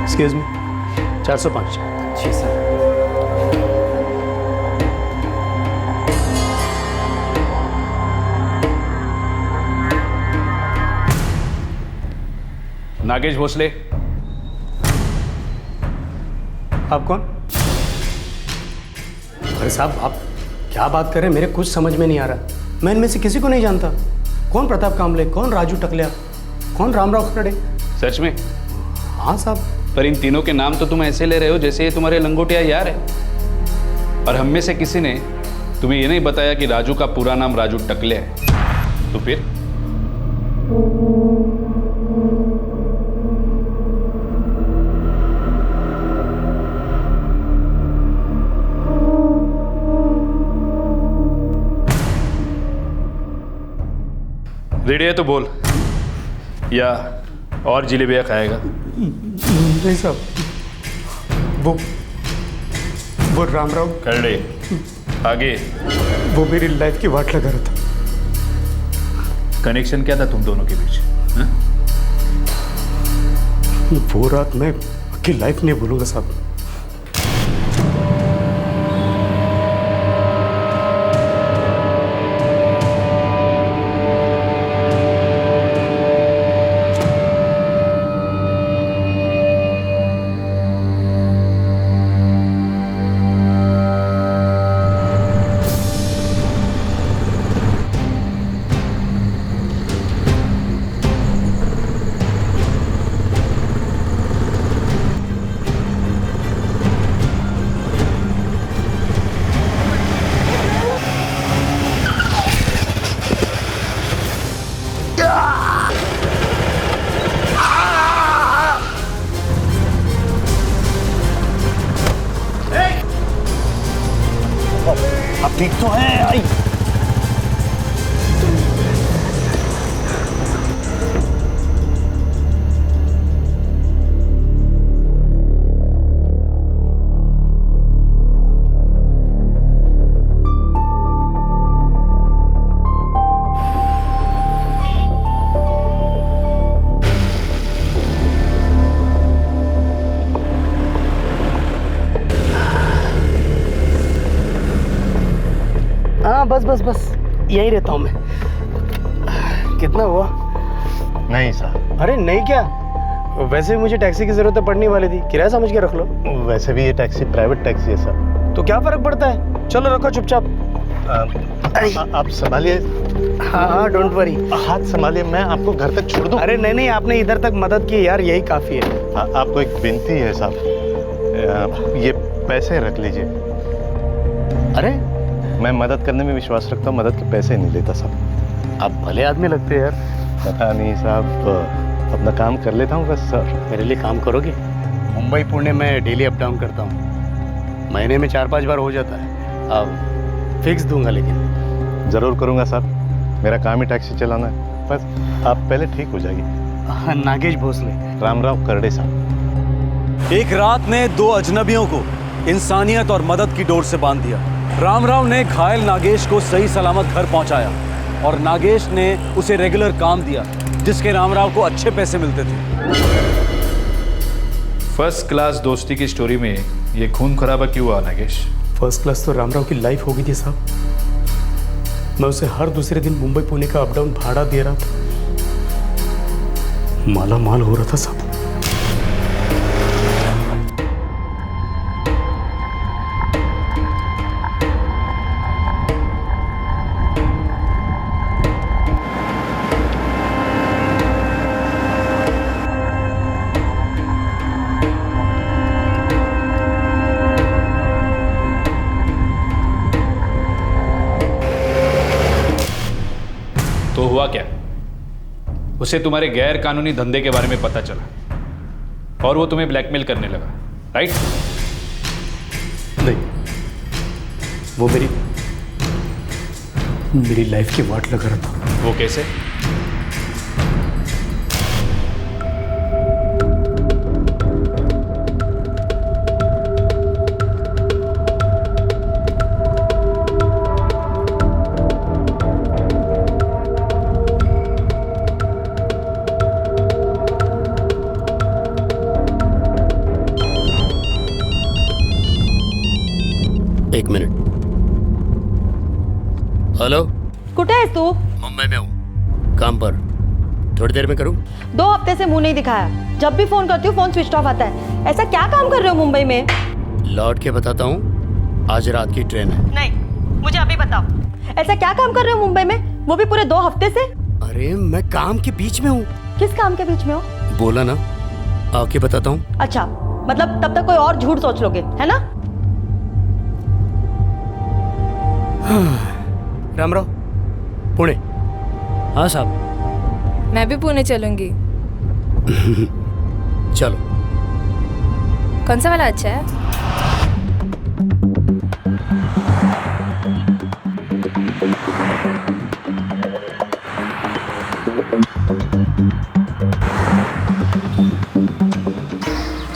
Excuse me, 405। जी सर। नागेश भोसले। आप कौन? अरे साहब, आप क्या बात कर रहे हैं? मेरे कुछ समझ में नहीं आ रहा। मैं इनमें से किसी को नहीं जानता। कौन प्रताप कामले, कौन राजू टकलिया, कौन रामराव खड़े? सच में? हाँ साहब। पर इन तीनों के नाम तो तुम ऐसे ले रहे हो जैसे ये तुम्हारे लंगोटिया यार है। और हम में से किसी ने तुम्हें ये नहीं बताया कि राजू का पूरा नाम राजू टकले है। तो फिर रेडी है तो बोल, या और जिलेबियाँ खाएगा? नहीं साहब, वो रामराव कर ले आगे। वो मेरी लाइफ की वाट लगा रहा था। कनेक्शन क्या था तुम दोनों के बीच? हा? वो रात मैं आपकी लाइफ नहीं भूलूंगा साहब। अब ठीक तो है? आई बस यही रहता हूँ मैं। कितना हुआ? नहीं साहब। अरे नहीं क्या, वैसे भी मुझे टैक्सी की जरूरत पड़ने वाली थी, किराया समझ के रख लो। वैसे भी ये टैक्सी प्राइवेट टैक्सी है सर। तो क्या फर्क पड़ता है, चलो रखो चुपचाप। आप संभालिए। हाँ डोंट वरी। हाथ संभालिए, मैं आपको घर तक छोड़ दूं। अरे नहीं, आपने इधर तक मदद की यार, यही काफी है। आपको एक विनती है साहब, ये पैसे रख लीजिए। अरे मैं मदद करने में विश्वास रखता हूँ, मदद के पैसे नहीं लेता साहब। आप भले आदमी लगते हैं यार। पता नहीं साहब, अपना काम कर लेता हूँ बस सर। मेरे लिए काम करोगे? मुंबई पुणे में डेली अप डाउन करता हूँ, महीने में 4-5 बार हो जाता है। अब फिक्स दूंगा, लेकिन ज़रूर करूँगा साहब, मेरा काम ही टैक्सी चलाना है। बस आप पहले ठीक हो जाइए। नागेश भोसले। रामराव करड़े साहब। एक रात ने दो अजनबियों को इंसानियत और मदद की डोर से बांध दिया। रामराव ने घायल नागेश को सही सलामत घर पहुंचाया और नागेश ने उसे रेगुलर काम दिया जिसके रामराव को अच्छे पैसे मिलते थे। फर्स्ट क्लास दोस्ती की स्टोरी में ये खून खराबा क्यों हुआ नागेश? फर्स्ट क्लास तो रामराव की लाइफ हो गई थी साहब। मैं उसे हर दूसरे दिन मुंबई पुणे का अप डाउन भाड़ा दे रहा था, माला माल हो रहा था साहब। तो हुआ क्या? उसे तुम्हारे गैर कानूनी धंधे के बारे में पता चला और वो तुम्हें ब्लैकमेल करने लगा, राइट? नहीं, वो मेरी लाइफ की वाट लगा रहा था। वो कैसे? एक मिनट। हेलो, कुठे आहेस तू? मुंबई में हूँ, काम पर। थोड़ी देर में करूँ? 2 हफ्ते से मुंह नहीं दिखाया। जब भी फोन करती हूँ फोन स्विच ऑफ आता है। ऐसा क्या काम कर रहे हो मुंबई में? लौट के बताता हूँ, आज रात की ट्रेन है। नहीं, मुझे अभी बताओ। ऐसा क्या काम कर रहे हो मुंबई में, वो भी पूरे 2 हफ्ते से? अरे मैं काम के बीच में हूँ। किस काम के बीच में हो? बोला ना, आके बताता हूँ। अच्छा, मतलब तब तक कोई और झूठ सोच लोगे, है ना? रामराव, पुणे। हाँ साहब। मैं भी पुणे चलूंगी। चलो। कौन सा वाला अच्छा है?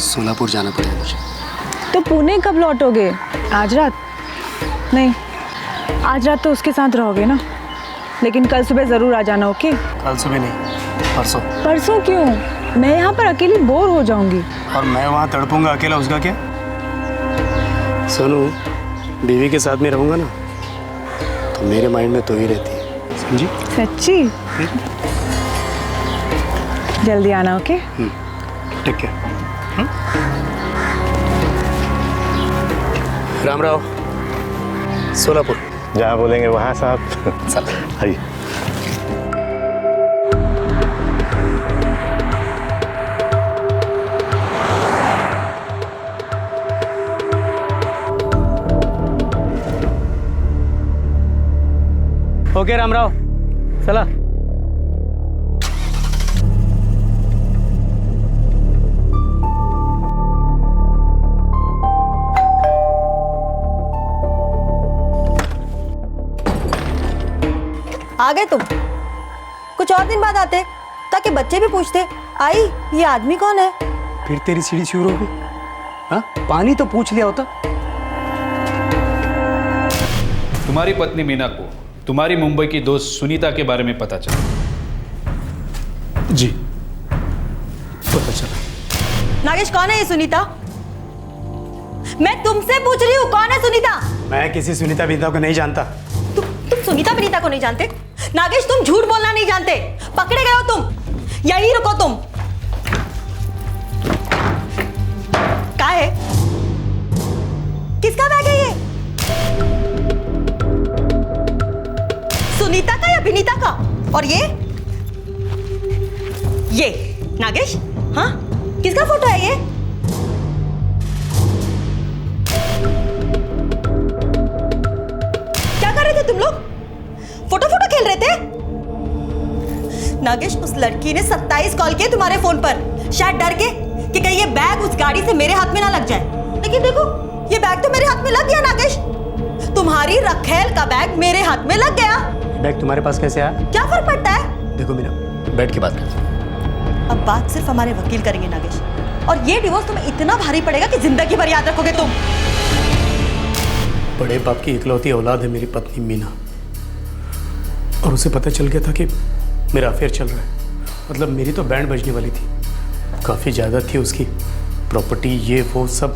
सोलापुर जाना पड़ेगा मुझे। तो पुणे कब लौटोगे? आज रात? नहीं, आज रात तो उसके साथ रहोगे ना, लेकिन कल सुबह जरूर आ जाना, ओके? कल सुबह नहीं, परसों। परसों क्यों? मैं यहाँ पर अकेली बोर हो जाऊंगी। और मैं वहाँ तड़पूंगा अकेला, उसका क्या? सोनू, बीवी के साथ में रहूंगा ना तो मेरे माइंड में तो ही रहती है, समझी? सच्ची? जल्दी आना, ओके? ठीक है। रामराव, सोलापुर। जहाँ बोलेंगे वहाँ साहब। चल आइए। ओके रामराव, चला। आ गए तुम? कुछ और दिन बाद आते ताकि बच्चे भी पूछते, आई ये आदमी कौन है? फिर तेरी सीढ़ी शुरू हो गई। हाँ, पानी तो पूछ लिया होता। तुम्हारी पत्नी मीना को तुम्हारी मुंबई की दोस्त सुनीता के बारे में पता चला? जी, पता चला। नागेश, कौन है ये सुनीता? मैं तुमसे पूछ रही हूँ, कौन है सुनीता? मैं किसी सुनीता विनीता को नहीं जानता। तुम सुनीता विनीता को नहीं जानते? नागेश, तुम झूठ बोलना नहीं जानते। पकड़े गए हो तुम, यही रुको तुम। है? किसका बैग है ये? सुनीता का या विनीता का? और ये नागेश? हाँ, किसका फोटो है ये? क्या कर रहे थे तुम लोग? फोटो खेल रहे थे? नागेश, उस लड़की ने 27 कॉल किए तुम्हारे फोन पर, शायद डर के कि कहीं ये बैग उस गाड़ी से मेरे हाथ में ना लग जाए। लेकिन देखो, ये बैग तो मेरे हाथ में लग गया नागेश। तुम्हारी रखेल का बैग मेरे हाथ में लग गया। बैग तुम्हारे पास कैसे आया? क्या फर्क पड़ता है? देखो मीना, बैठ के बात करते हैं। अब बात सिर्फ हमारे वकील करेंगे नागेश, और ये डिवोर्स तुम्हें इतना भारी पड़ेगा कि जिंदगी भर याद रखोगे तुम। बड़े बाप की इकलौती औलाद है मेरी पत्नी मीना, और उसे पता चल गया था कि मेरा अफेयर चल रहा है। मतलब मेरी तो बैंड बजने वाली थी, काफ़ी ज़्यादा थी उसकी प्रॉपर्टी, ये वो सब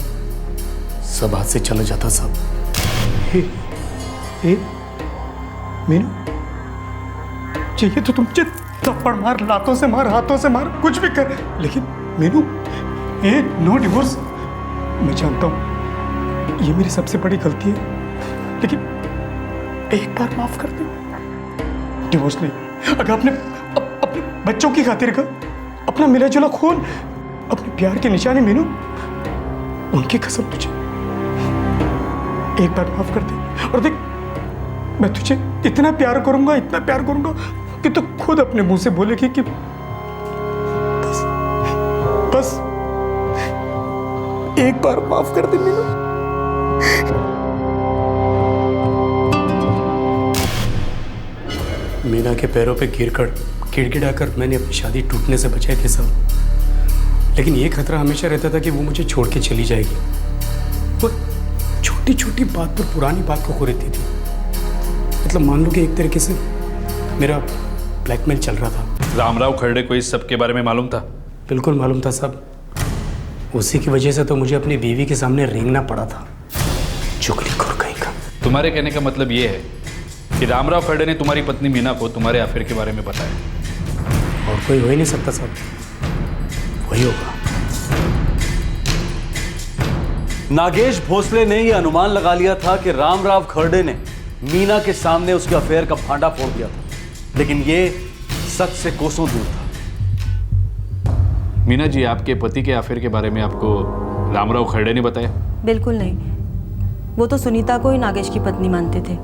हाथ से चला जाता सब। मीनू, चाहिए तो तुम थप्पड़ मार, लातों से मार, हाथों से मार, कुछ भी कर, लेकिन मीनू, ये नो डिवोर्स। मैं जानता हूँ ये मेरी सबसे बड़ी गलती है, लेकिन एक बार माफ कर दे। डिवोर्स नहीं, अगर अपने बच्चों की खातिर का, अपना मिला जुला खून, अपने प्यार की निशानी मीनू, उनकी कसम तुझे एक बार माफ कर दे। और देख, मैं तुझे इतना प्यार करूंगा कि तू खुद अपने मुंह से बोलेगी कि बस एक बार माफ कर दे मीनू। मीना के पैरों पे गिड़गिड़ाकर मैंने अपनी शादी टूटने से बचाए थे सब, लेकिन ये खतरा हमेशा रहता था कि वो मुझे छोड़ के चली जाएगी। वो छोटी छोटी बात पर, पुरानी बात को रहती थी। मतलब मान लो कि एक तरीके से मेरा ब्लैकमेल चल रहा था। रामराव खरड़े को इस सब के बारे में मालूम था? बिल्कुल मालूम था साहब। उसी की वजह से तो मुझे अपनी बीवी के सामने रेंगना पड़ा था। चुगलीखोर कहीं का। तुम्हारे कहने का मतलब ये है कि रामराव खरड़े ने तुम्हारी पत्नी मीना को तुम्हारे अफेयर के बारे में बताया? और कोई हो ही नहीं सकता साहब, वही होगा। नागेश भोसले ने यह अनुमान लगा लिया था कि रामराव खरड़े ने मीना के सामने उसके अफेयर का भांडा फोड़ दिया था, लेकिन ये सच से कोसों दूर था। मीना जी, आपके पति के अफेयर के बारे में आपको रामराव खरड़े ने बताया? बिल्कुल नहीं, वो तो सुनीता को ही नागेश की पत्नी मानते थे।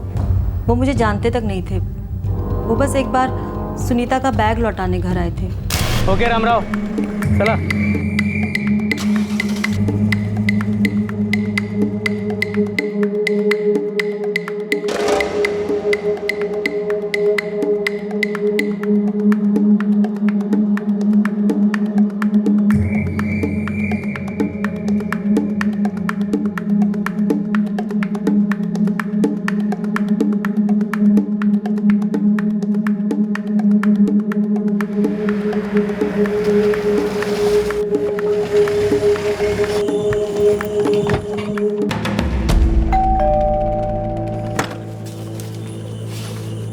वो मुझे जानते तक नहीं थे। वो बस एक बार सुनीता का बैग लौटाने घर आए थे। ओके रामराव, चला।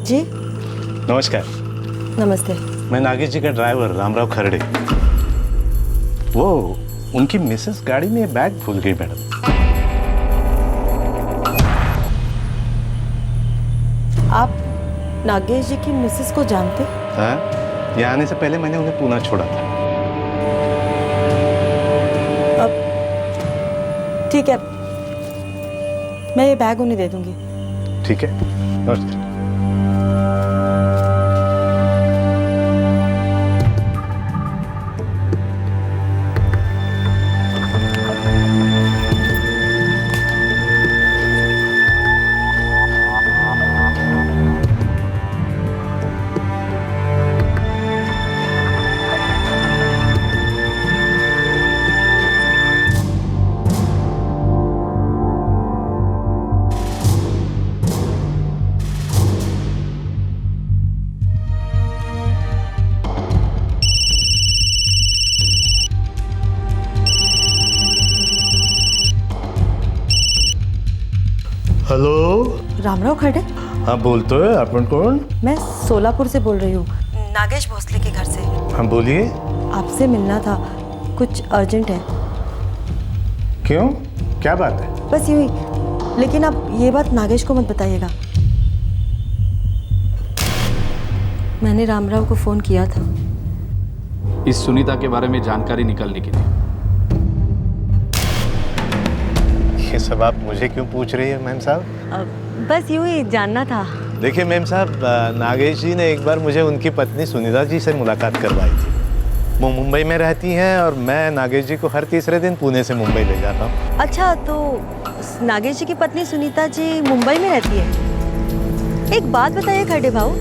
जी नमस्कार। नमस्ते। मैं नागेश जी का ड्राइवर रामराव खरड़े। वो उनकी मिसेस गाड़ी में बैग भूल गई मैडम। आप नागेश जी की मिसेस को जानते? हाँ, यहाँ आने से पहले मैंने उन्हें पुणे छोड़ा था। अब ठीक है, मैं ये बैग उन्हें दे दूंगी। ठीक है, नमस्कार। हेलो, रामराव खरड़े? हाँ बोलते हो, अपन कौन? मैं सोलापुर से बोल रही हूँ, नागेश भोसले के घर से। हाँ बोलिए। आपसे मिलना था, कुछ अर्जेंट है। क्यों, क्या बात है? बस यूं ही, लेकिन आप ये बात नागेश को मत बताइएगा। मैंने रामराव को फोन किया था इस सुनीता के बारे में जानकारी निकालने के लिए। ये सब आप मुझे क्यों पूछ रही है मैम साहब? बस यूं ही जानना था। देखिए मैम साहब, नागेश जी ने एक बार मुझे उनकी पत्नी सुनीता जी से मुलाकात करवाई थी। वो मुंबई में रहती हैं और मैं नागेश जी को हर तीसरे दिन पुणे से मुंबई ले जाता हूँ। अच्छा, तो नागेश जी की पत्नी सुनीता जी मुंबई में रहती है। एक बात बताइए खरडे भाऊ,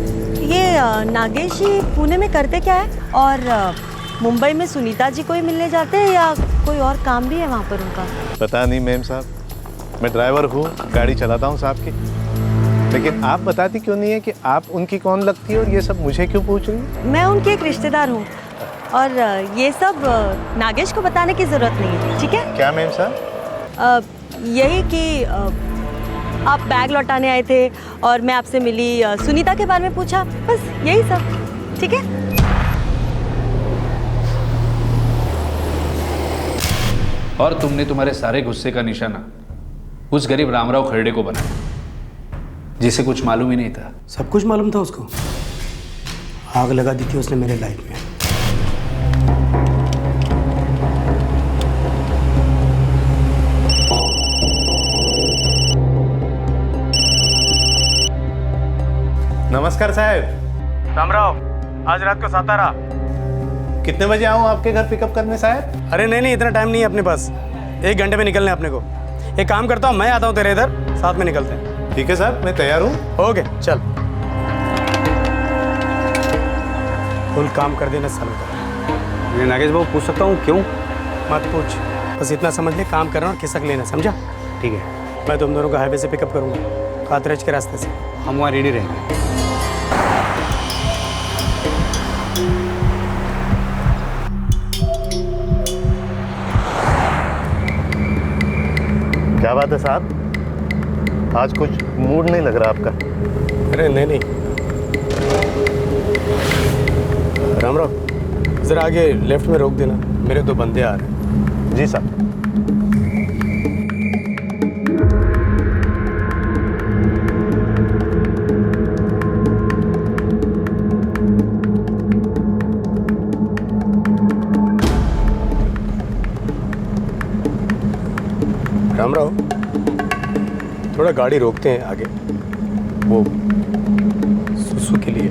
ये नागेश जी पुणे में करते क्या है और मुंबई में सुनीता जी को ही मिलने जाते हैं या कोई और काम भी है वहाँ पर उनका? पता नहीं मैम साहब, मैं ड्राइवर हूँ, गाड़ी चलाता हूँ साहब की। लेकिन आप बताती क्यों नहीं है कि आप उनकी कौन लगती है और ये सब मुझे क्यों पूछ रही है? मैं उनकी एक रिश्तेदार हूँ और ये सब नागेश को बताने की ज़रूरत नहीं है, ठीक है? क्या मैम साहब? यही कि आप बैग लौटाने आए थे और मैं आपसे मिली, सुनीता के बारे में पूछा, बस यही सब, ठीक है? और तुमने तुम्हारे सारे गुस्से का निशाना उस गरीब रामराव खरडे को बनाया जिसे कुछ मालूम ही नहीं था। सब कुछ मालूम था उसको। आग लगा दी थी उसने मेरे लाइफ में। नमस्कार साहब। रामराव, आज रात को सातारा। कितने बजे आऊँ आपके घर पिकअप करने साहब? अरे नहीं, इतना टाइम नहीं है अपने पास। 1 घंटे में निकलने अपने को। एक काम करता हूँ, मैं आता हूँ तेरे इधर, साथ में निकलते हैं। ठीक है साहब, मैं तैयार हूँ। ओके चल। फुल काम कर देना सालों का। मैं नागेश बाबू पूछ सकता हूँ क्यों? मत पूछ, बस इतना समझ ले, काम करना और खिसक लेना, समझा? ठीक है, मैं तुम दोनों को हाईवे से पिकअप करूँगा, कातरज के रास्ते से। हम वहाँ रेडी रहेंगे। क्या बात है साहब, आज कुछ मूड नहीं लग रहा आपका? अरे नहीं, रामराव जरा आगे लेफ्ट में रोक देना, मेरे 2 बंदे आ रहे हैं। जी साहब। रामराव, थोड़ा गाड़ी रोकते हैं आगे, वो सुसु के लिए।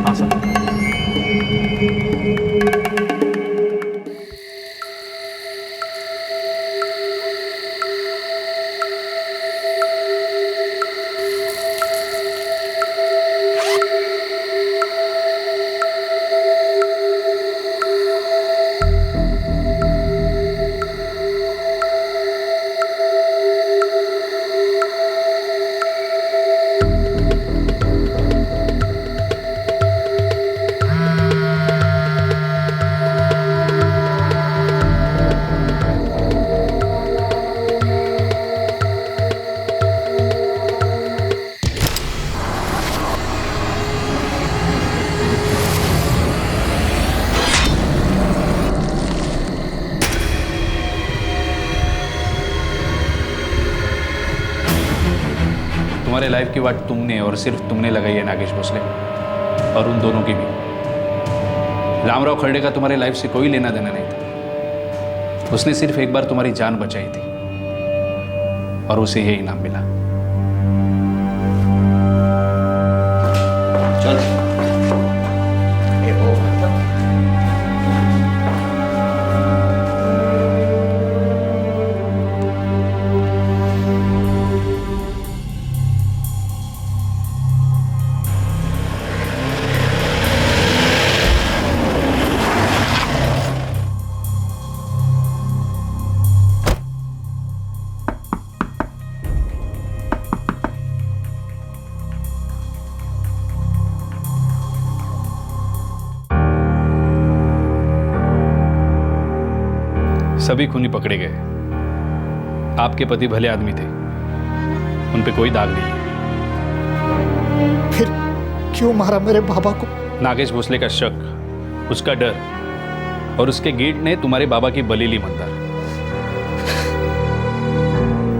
हाँ सर। तुम्हारे लाइफ की वाट तुमने और सिर्फ तुमने लगाई है नागेश भोसले, और उन दोनों की भी। रामराव खरडे का तुम्हारे लाइफ से कोई लेना देना नहीं था। उसने सिर्फ एक बार तुम्हारी जान बचाई थी और उसे यही इनाम मिला। चल। सभी खूनी पकड़े गए। आपके पति भले आदमी थे, उन पे कोई दाग नहीं है। फिर क्यों मारा मेरे बाबा को? नागेश भोसले का शक, उसका डर और उसके गेट ने तुम्हारे बाबा की बली ली मंदार।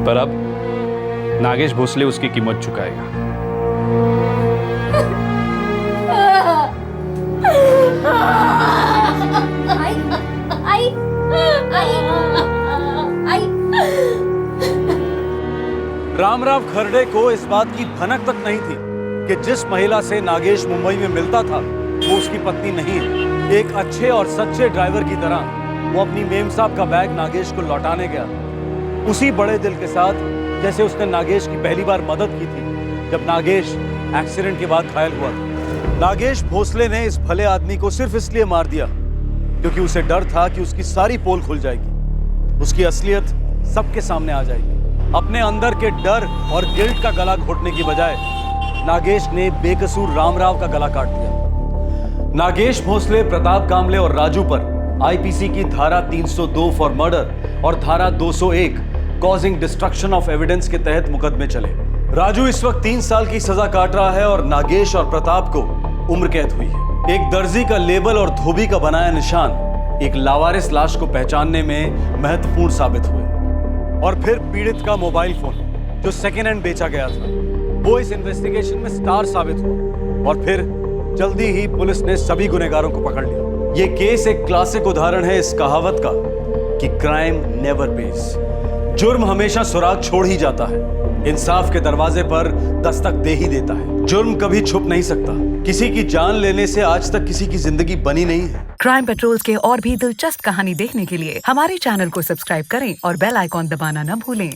पर अब नागेश भोसले उसकी कीमत चुकाएगा। रामराव खरडे को इस बात की भनक तक नहीं थी कि जिस महिला से नागेश मुंबई में मिलता था वो उसकी पत्नी नहीं है। एक अच्छे और सच्चे ड्राइवर की तरह वो अपनी मेम साहब का बैग नागेश को लौटाने गया, उसी बड़े दिल के साथ जैसे उसने नागेश की पहली बार मदद की थी जब नागेश एक्सीडेंट के बाद घायल हुआ था। नागेश भोसले ने इस भले आदमी को सिर्फ इसलिए मार दिया क्योंकि उसे डर था कि उसकी सारी पोल खुल जाएगी, उसकी असलियत सबके सामने आ जाएगी। अपने अंदर के डर और गिल्ट का गला घोटने की बजाय नागेश ने बेकसूर रामराव का गला काट दिया। नागेश भोसले प्रताप कामले और राजू पर आईपीसी की धारा 302 फॉर मर्डर और धारा 201 कॉजिंग डिस्ट्रक्शन ऑफ एविडेंस के तहत मुकदमे चले। राजू इस वक्त 3 साल की सजा काट रहा है और नागेश और प्रताप को उम्र कैद हुई है। एक दर्जी का लेबल और धोबी का बनाया निशान एक लावारिस लाश को पहचानने में महत्वपूर्ण साबित हुए। और फिर पीड़ित का मोबाइल फोन जो सेकेंड हैंड बेचा गया था वो इस इन्वेस्टिगेशन में स्टार साबित हुआ। और फिर जल्दी ही पुलिस ने सभी गुनहगारों को पकड़ लिया। ये केस एक क्लासिक उदाहरण है इस कहावत का कि क्राइम नेवर पेज। जुर्म हमेशा सुराग छोड़ ही जाता है, इंसाफ के दरवाजे पर दस्तक दे ही देता है। जुर्म कभी छुप नहीं सकता। किसी की जान लेने से आज तक किसी की जिंदगी बनी नहीं है। क्राइम पेट्रोल्स के और भी दिलचस्प कहानी देखने के लिए हमारे चैनल को सब्सक्राइब करें और बेल आइकॉन दबाना न भूलें।